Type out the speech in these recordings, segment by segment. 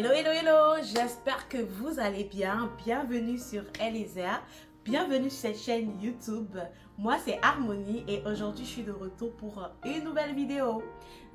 Hello, hello, hello, j'espère que vous allez bien. Bienvenue sur Elisa, bienvenue sur cette chaîne YouTube. Moi, c'est Harmonie et aujourd'hui, je suis de retour pour une nouvelle vidéo.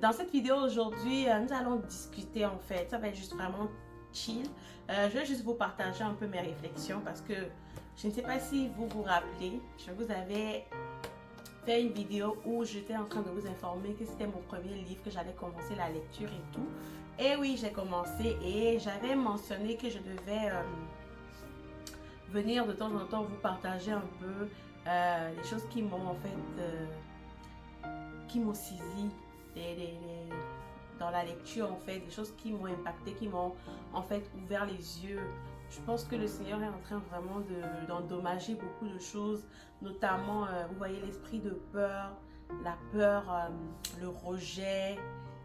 Dans cette vidéo aujourd'hui, nous allons discuter en fait, ça va être juste vraiment chill. Je vais juste vous partager un peu mes réflexions parce que je ne sais pas si vous vous rappelez, je vous avais fait une vidéo où j'étais en train de vous informer que c'était mon premier livre, que j'allais commencer la lecture et tout. Et oui, j'ai commencé et j'avais mentionné que je devais venir de temps en temps vous partager un peu les choses qui m'ont en fait, qui m'ont saisi dans la lecture en fait, des choses qui m'ont impacté, qui m'ont en fait ouvert les yeux. Je pense que le Seigneur est en train vraiment d'endommager beaucoup de choses, notamment, vous voyez, l'esprit de peur, la peur, le rejet,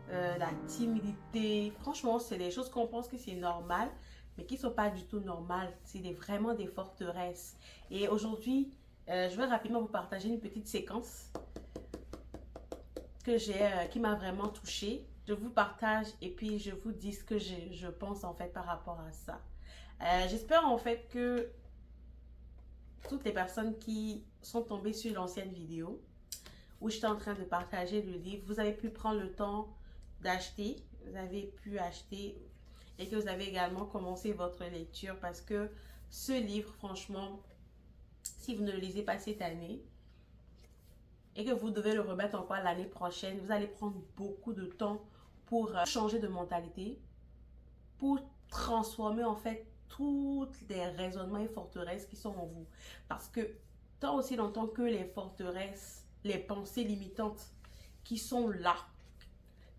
la timidité. Franchement, c'est des choses qu'on pense que c'est normal, mais qui ne sont pas du tout normales. C'est vraiment des forteresses. Et aujourd'hui, je vais rapidement vous partager une petite séquence que qui m'a vraiment touchée. Je vous partage et puis je vous dis ce que je pense en fait par rapport à ça. J'espère en fait que toutes les personnes qui sont tombées sur l'ancienne vidéo où j'étais en train de partager le livre, vous avez pu prendre le temps d'acheter, vous avez pu acheter et que vous avez également commencé votre lecture parce que ce livre, franchement, si vous ne le lisez pas cette année et que vous devez le remettre encore l'année prochaine, vous allez prendre beaucoup de temps pour changer de mentalité, pour transformer en fait tous les raisonnements et forteresses qui sont en vous. Parce que tant aussi longtemps que les forteresses, les pensées limitantes qui sont là,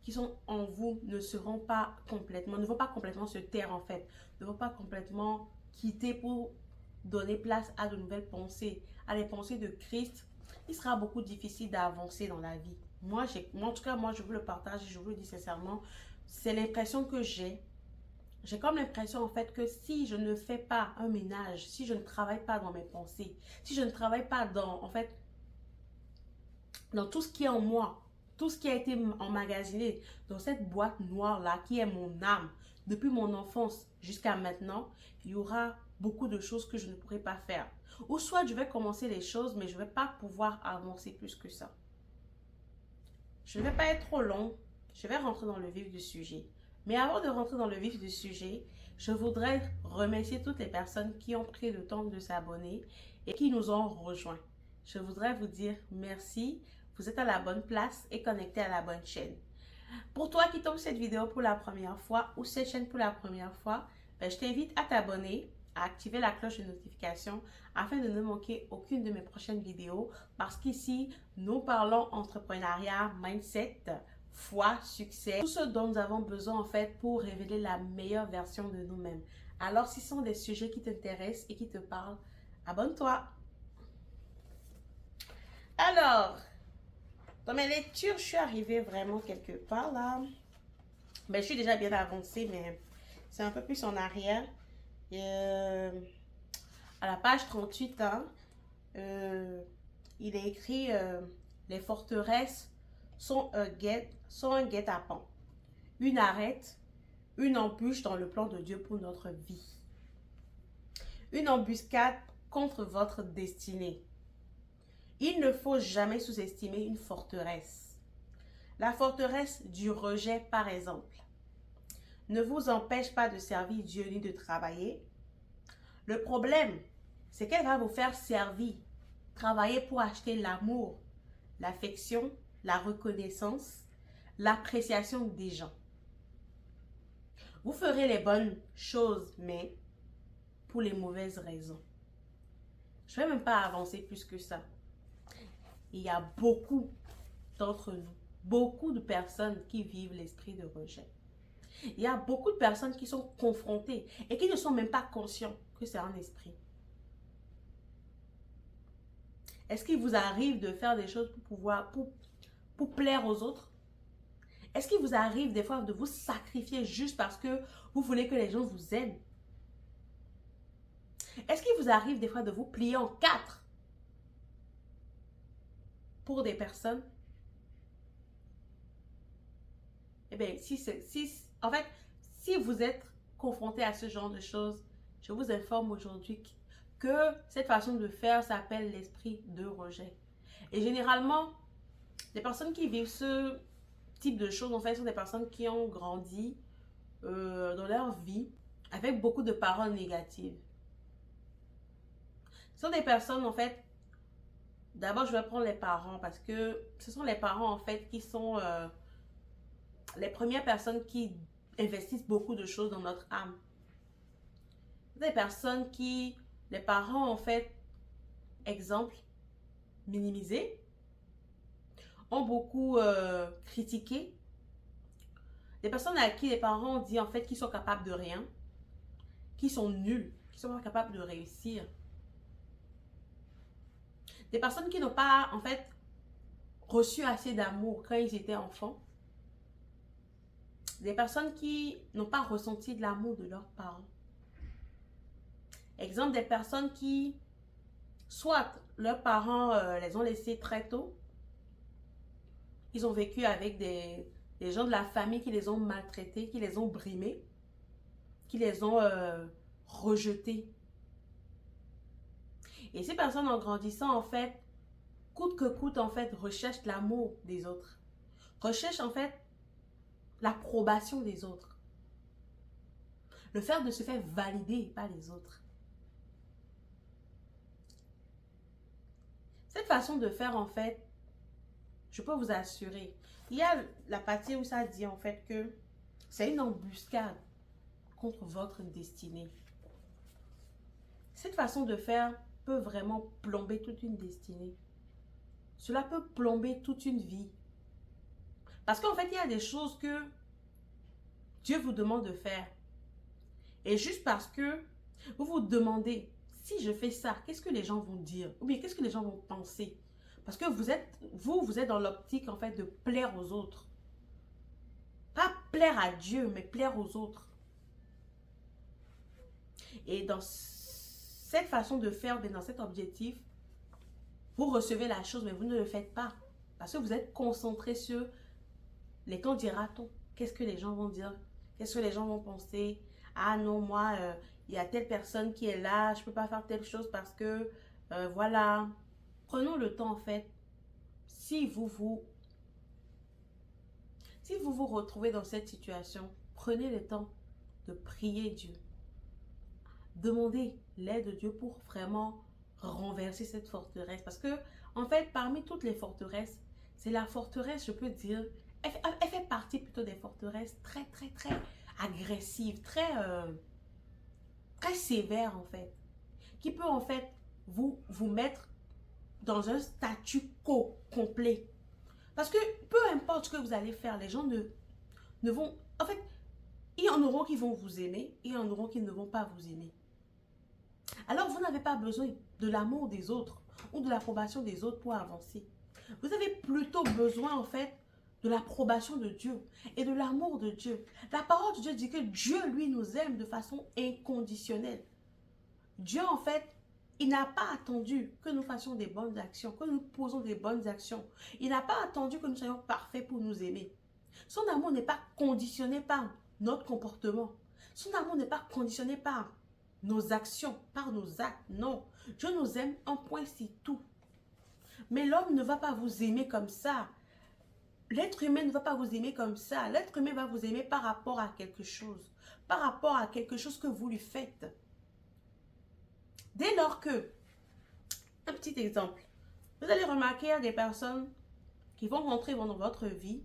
qui sont en vous, ne seront pas complètement, ne vont pas complètement se taire en fait, ne vont pas complètement quitter pour donner place à de nouvelles pensées, à les pensées de Christ, il sera beaucoup difficile d'avancer dans la vie. Moi, en tout cas, moi, je vous le partage et je vous le dis sincèrement, c'est l'impression que j'ai. J'ai comme l'impression en fait que si je ne fais pas un ménage, si je ne travaille pas dans mes pensées, si je ne travaille pas dans, en fait, dans tout ce qui est en moi, tout ce qui a été emmagasiné dans cette boîte noire-là qui est mon âme, depuis mon enfance jusqu'à maintenant, il y aura beaucoup de choses que je ne pourrai pas faire. Ou soit je vais commencer les choses, mais je ne vais pas pouvoir avancer plus que ça. Je ne vais pas être trop long, je vais rentrer dans le vif du sujet. Mais avant de rentrer dans le vif du sujet, je voudrais remercier toutes les personnes qui ont pris le temps de s'abonner et qui nous ont rejoints. Je voudrais vous dire merci, vous êtes à la bonne place et connectés à la bonne chaîne. Pour toi qui tombe cette vidéo pour la première fois ou cette chaîne pour la première fois, je t'invite à t'abonner, à activer la cloche de notification afin de ne manquer aucune de mes prochaines vidéos parce qu'ici, nous parlons entrepreneuriat, mindset, foi, succès, tout ce dont nous avons besoin en fait pour révéler la meilleure version de nous-mêmes. Alors, si ce sont des sujets qui t'intéressent et qui te parlent, abonne-toi. Alors, dans mes lectures, je suis arrivée vraiment quelque part là. Je suis déjà bien avancée, mais c'est un peu plus en arrière. À la page 38, hein, il est écrit les forteresses sont un guet-apens, une arête, une embûche dans le plan de Dieu pour notre vie. Une embuscade contre votre destinée. Il ne faut jamais sous-estimer une forteresse. La forteresse du rejet, par exemple, ne vous empêche pas de servir Dieu ni de travailler. Le problème, c'est qu'elle va vous faire servir, travailler pour acheter l'amour, l'affection, la reconnaissance, l'appréciation des gens. Vous ferez les bonnes choses, mais pour les mauvaises raisons. Je ne vais même pas avancer plus que ça. Il y a beaucoup d'entre nous, beaucoup de personnes qui vivent l'esprit de rejet. Il y a beaucoup de personnes qui sont confrontées et qui ne sont même pas conscients que c'est un esprit. Est-ce qu'il vous arrive de faire des choses pour plaire aux autres? Est-ce qu'il vous arrive des fois de vous sacrifier juste parce que vous voulez que les gens vous aiment? Est-ce qu'il vous arrive des fois de vous plier en quatre pour des personnes? Eh bien, en fait, si vous êtes confronté à ce genre de choses, je vous informe aujourd'hui que cette façon de faire s'appelle l'esprit de rejet. Et généralement, les personnes qui vivent ce type de choses, en fait, sont des personnes qui ont grandi dans leur vie avec beaucoup de paroles négatives. Ce sont des personnes, en fait, d'abord, je vais prendre les parents parce que ce sont les parents, en fait, qui sont les premières personnes qui investissent beaucoup de choses dans notre âme. Des personnes qui, les parents, en fait, exemple, minimisés, ont beaucoup critiqué. Des personnes à qui les parents ont dit, en fait, qu'ils sont capables de rien, qu'ils sont nuls, qu'ils sont pas capables de réussir. Des personnes qui n'ont pas, en fait, reçu assez d'amour quand ils étaient enfants. Des personnes qui n'ont pas ressenti de l'amour de leurs parents. Exemple, des personnes qui, soit leurs parents les ont laissés très tôt, ils ont vécu avec des gens de la famille qui les ont maltraités, qui les ont brimés, qui les ont rejetés. Et ces personnes, en grandissant, en fait, coûte que coûte, en fait, recherchent l'amour des autres. Recherchent, en fait, l'approbation des autres. Le fait de se faire valider par les autres. Cette façon de faire, en fait, je peux vous assurer, il y a la partie où ça dit, en fait, que c'est une embuscade contre votre destinée. Cette façon de faire peut vraiment plomber toute une destinée. Cela peut plomber toute une vie. Parce qu'en fait, il y a des choses que Dieu vous demande de faire. Et juste parce que vous vous demandez, si je fais ça, qu'est-ce que les gens vont dire? Ou bien, qu'est-ce que les gens vont penser? Parce que vous êtes dans l'optique, en fait, de plaire aux autres. Pas plaire à Dieu, mais plaire aux autres. Et dans cette façon de faire, dans cet objectif, vous recevez la chose, mais vous ne le faites pas. Parce que vous êtes concentré sur les qu'en dira-t-on? Qu'est-ce que les gens vont dire? Qu'est-ce que les gens vont penser? Ah non, moi, il y a telle personne qui est là, je ne peux pas faire telle chose parce que, voilà. Prenons le temps, en fait, si vous vous retrouvez dans cette situation, prenez le temps de prier Dieu. Demandez l'aide de Dieu pour vraiment renverser cette forteresse. Parce que, en fait, parmi toutes les forteresses, c'est la forteresse, je peux dire, elle fait partie plutôt des forteresses très, très, très agressives, très sévères, en fait. Qui peut, en fait, vous mettre dans un statu quo complet. Parce que peu importe ce que vous allez faire, les gens ne vont... En fait, il y en aura qui vont vous aimer et il y en aura qui ne vont pas vous aimer. Alors, vous n'avez pas besoin de l'amour des autres ou de l'approbation des autres pour avancer. Vous avez plutôt besoin, en fait, de l'approbation de Dieu et de l'amour de Dieu. La parole de Dieu dit que Dieu, lui, nous aime de façon inconditionnelle. Dieu, en fait, il n'a pas attendu que nous fassions des bonnes actions, que nous posons des bonnes actions. Il n'a pas attendu que nous soyons parfaits pour nous aimer. Son amour n'est pas conditionné par notre comportement. Son amour n'est pas conditionné par nos actions, par nos actes. Non, Dieu nous aime, un point, c'est tout. Mais l'homme ne va pas vous aimer comme ça. L'être humain ne va pas vous aimer comme ça. L'être humain va vous aimer par rapport à quelque chose. Par rapport à quelque chose que vous lui faites. Dès lors que, un petit exemple, vous allez remarquer, il y a des personnes qui vont rentrer dans votre vie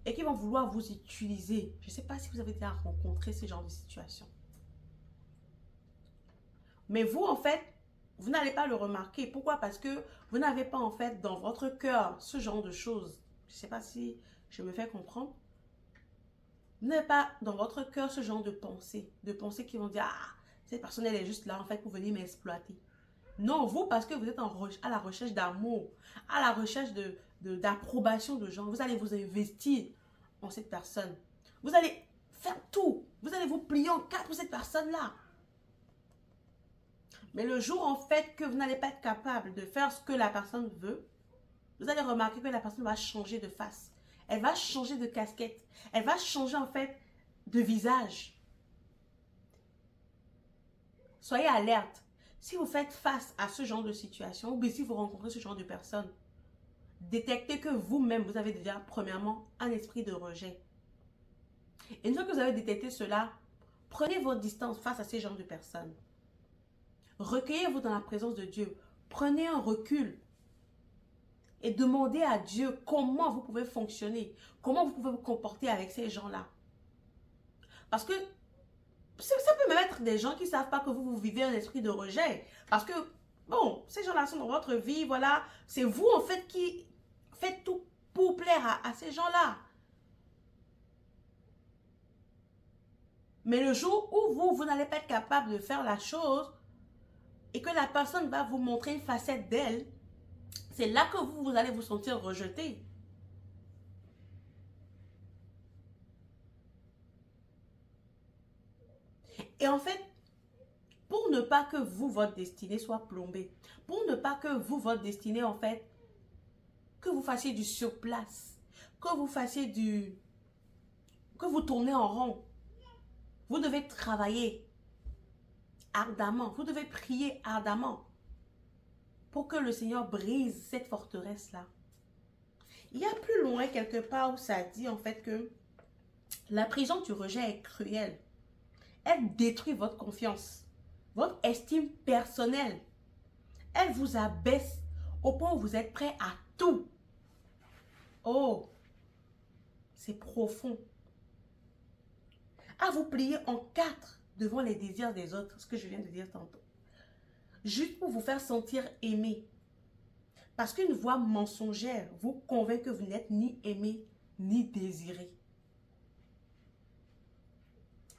et qui vont vouloir vous utiliser. Je ne sais pas si vous avez déjà rencontré ce genre de situation. Mais vous, en fait, vous n'allez pas le remarquer. Pourquoi? Parce que vous n'avez pas, en fait, dans votre cœur, ce genre de choses. Je ne sais pas si je me fais comprendre. Vous n'avez pas dans votre cœur ce genre de pensées qui vont dire, ah, cette personne, elle est juste là, en fait, pour venir m'exploiter. Non, vous, parce que vous êtes à la recherche d'amour, à la recherche d'approbation de gens, vous allez vous investir en cette personne. Vous allez faire tout. Vous allez vous plier en quatre pour cette personne-là. Mais le jour, en fait, que vous n'allez pas être capable de faire ce que la personne veut, vous allez remarquer que la personne va changer de face. Elle va changer de casquette. Elle va changer, en fait, de visage. soyez alerte. Si vous faites face à ce genre de situation, ou bien si vous rencontrez ce genre de personnes, détectez que vous-même, vous avez déjà, premièrement, un esprit de rejet. Et une fois que vous avez détecté cela, prenez votre distance face à ces genres de personnes. Recueillez-vous dans la présence de Dieu. Prenez un recul et demandez à Dieu comment vous pouvez fonctionner, comment vous pouvez vous comporter avec ces gens-là. Parce que ça peut même être des gens qui ne savent pas que vous vivez un esprit de rejet. Parce que, bon, ces gens-là sont dans votre vie, voilà. C'est vous, en fait, qui faites tout pour plaire à ces gens-là. Mais le jour où vous n'allez pas être capable de faire la chose et que la personne va vous montrer une facette d'elle, c'est là que vous allez vous sentir rejeté. Et en fait, pour ne pas que votre destinée soit plombée, pour ne pas que votre destinée, en fait, que vous fassiez du surplace, que vous fassiez que vous tournez en rond, vous devez travailler ardemment, vous devez prier ardemment pour que le Seigneur brise cette forteresse-là. Il y a plus loin quelque part où ça dit en fait que la prison du rejet est cruelle. Elle détruit votre confiance, votre estime personnelle. Elle vous abaisse au point où vous êtes prêt à tout. Oh, c'est profond. À vous plier en quatre devant les désirs des autres, ce que je viens de dire tantôt. Juste pour vous faire sentir aimé. Parce qu'une voix mensongère vous convainc que vous n'êtes ni aimé ni désiré.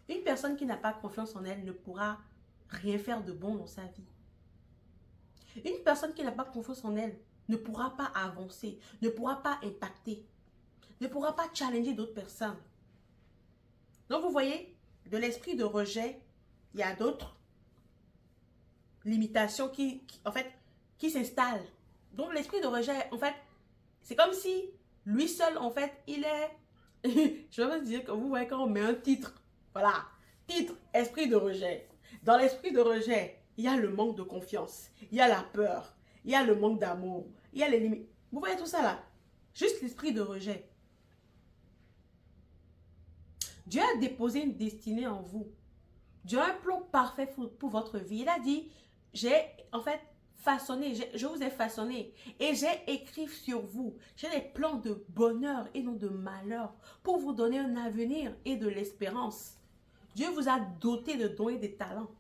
Une personne qui n'a pas confiance en elle ne pourra rien faire de bon dans sa vie. Une personne qui n'a pas confiance en elle ne pourra pas avancer, ne pourra pas impacter, ne pourra pas challenger d'autres personnes. Donc vous voyez, de l'esprit de rejet, il y a d'autres limitations qui s'installent. Donc l'esprit de rejet, en fait, c'est comme si lui seul, en fait, il est... Je vais vous dire que vous voyez quand on met un titre, voilà, titre, esprit de rejet. Dans l'esprit de rejet, il y a le manque de confiance, il y a la peur, il y a le manque d'amour, il y a les limites. Vous voyez tout ça là? Juste l'esprit de rejet. Dieu a déposé une destinée en vous. Dieu a un plan parfait pour votre vie. Il a dit, j'ai en fait façonné, je vous ai façonné et j'ai écrit sur vous. J'ai des plans de bonheur et non de malheur pour vous donner un avenir et de l'espérance. Dieu vous a doté de dons et de talents.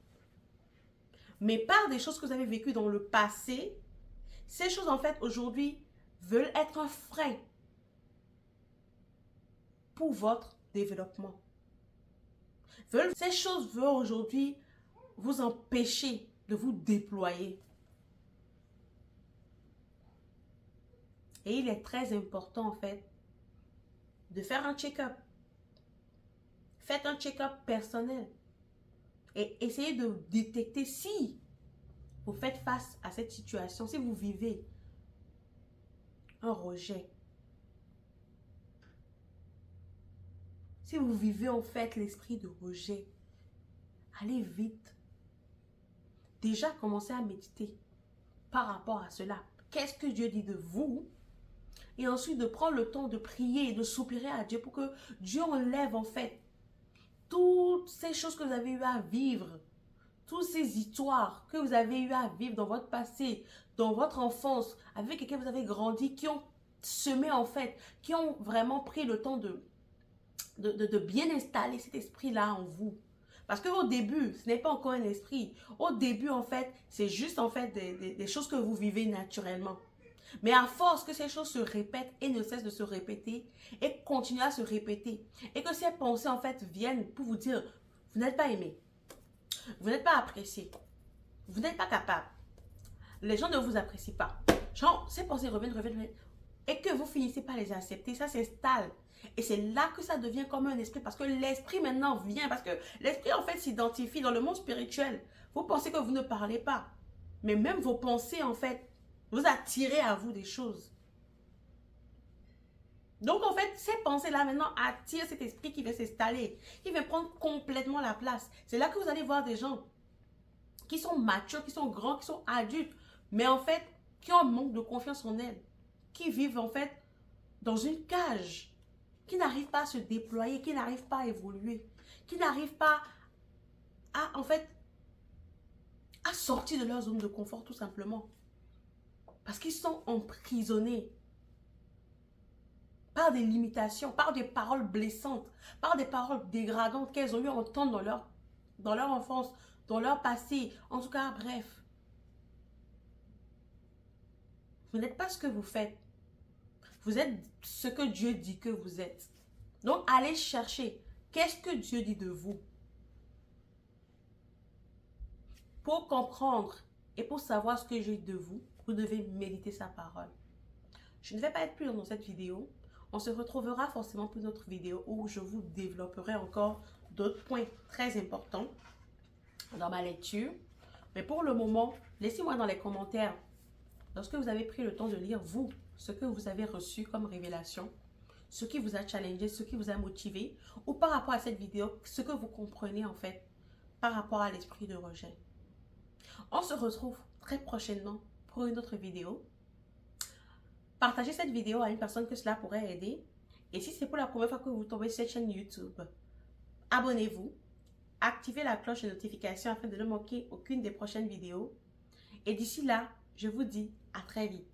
Mais par des choses que vous avez vécues dans le passé, ces choses en fait aujourd'hui veulent être un frein pour votre développement. Ces choses veulent aujourd'hui vous empêcher de vous déployer. Et il est très important en fait de faire un check-up. Faites un check-up personnel et essayez de détecter si vous faites face à cette situation, si vous vivez un rejet. Si vous vivez en fait l'esprit de rejet, allez vite. Déjà, commencez à méditer par rapport à cela. Qu'est-ce que Dieu dit de vous? Et ensuite, de prendre le temps de prier et de soupirer à Dieu pour que Dieu enlève en fait toutes ces choses que vous avez eu à vivre, toutes ces histoires que vous avez eu à vivre dans votre passé, dans votre enfance, avec lesquelles vous avez grandi, qui ont semé en fait, qui ont vraiment pris le temps de bien installer cet esprit-là en vous. Parce qu'au début, ce n'est pas encore un esprit. Au début, en fait, c'est juste en fait des choses que vous vivez naturellement. Mais à force que ces choses se répètent et ne cessent de se répéter et continuent à se répéter et que ces pensées en fait viennent pour vous dire vous n'êtes pas aimé, vous n'êtes pas apprécié, vous n'êtes pas capable, les gens ne vous apprécient pas. Genre, ces pensées reviennent et que vous finissez par les accepter, ça s'installe. Et c'est là que ça devient comme un esprit parce que l'esprit maintenant vient, parce que l'esprit en fait s'identifie dans le monde spirituel. Vous pensez que vous ne parlez pas, mais même vos pensées en fait vous attirez à vous des choses. Donc en fait, ces pensées-là maintenant attirent cet esprit qui va s'installer, qui va prendre complètement la place. C'est là que vous allez voir des gens qui sont matures, qui sont grands, qui sont adultes, mais en fait, qui ont un manque de confiance en elles, qui vivent en fait dans une cage, qui n'arrivent pas à se déployer, qui n'arrivent pas à évoluer, qui n'arrivent pas à, en fait, à sortir de leur zone de confort tout simplement. Parce qu'ils sont emprisonnés par des limitations, par des paroles blessantes, par des paroles dégradantes qu'elles ont eu à entendre dans leur enfance, dans leur passé. En tout cas, bref. Vous n'êtes pas ce que vous faites. Vous êtes ce que Dieu dit que vous êtes. Donc, allez chercher. Qu'est-ce que Dieu dit de vous? Pour comprendre et pour savoir ce que j'ai dit de vous, vous devez méditer sa parole. Je ne vais pas être plus long dans cette vidéo. On se retrouvera forcément pour une autre vidéo où je vous développerai encore d'autres points très importants dans ma lecture. Mais pour le moment, laissez-moi dans les commentaires, lorsque vous avez pris le temps de lire, vous, ce que vous avez reçu comme révélation, ce qui vous a challengé, ce qui vous a motivé, ou par rapport à cette vidéo, ce que vous comprenez en fait par rapport à l'esprit de rejet. On se retrouve très prochainement pour une autre vidéo. Partagez cette vidéo à une personne que cela pourrait aider. Et si c'est pour la première fois que vous tombez sur cette chaîne YouTube, abonnez-vous, activez la cloche de notification afin de ne manquer aucune des prochaines vidéos. Et d'ici là, je vous dis à très vite.